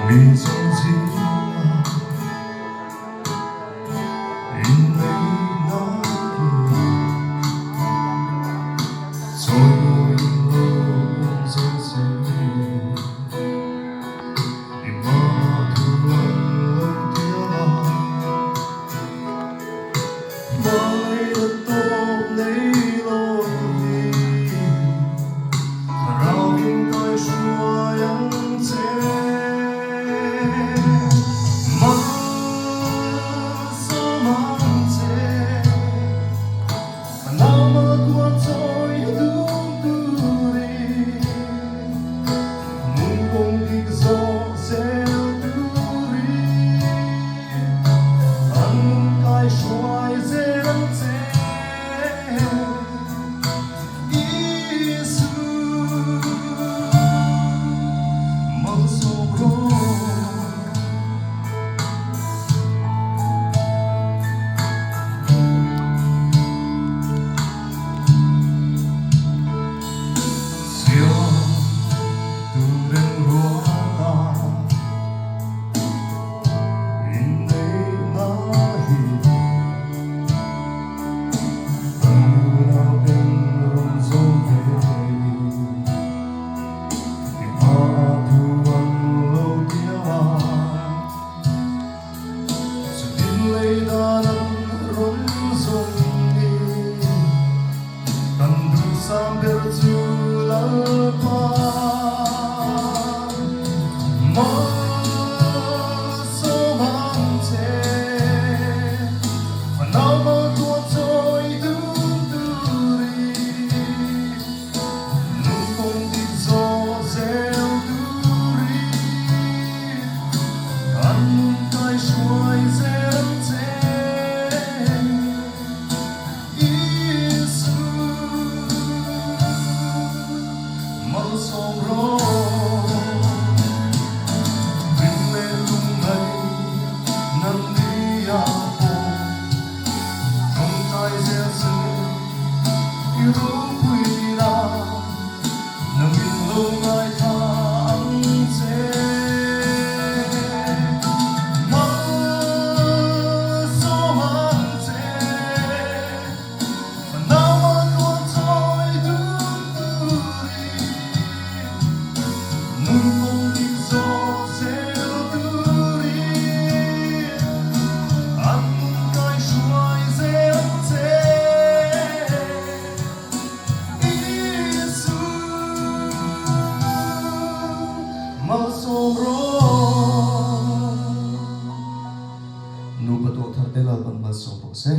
미소 지나 인내 나기 소유인 놈세세 이마두만 뛰어나 마이를 또 내일로니 사랑인 걸 수와양제 sambil tulapa masomante panama tuatoy duduri nukong dito sel duri anong kay shuay zerte sombro rinne lungai nandiya ko không tay gieo sự yêu quý la nâng in lungai thang chế ma so man chế panama tuan toy duduri nung dito sel duri ang kay shuay zerte Isu masombro nu bato tharte la ban masombro se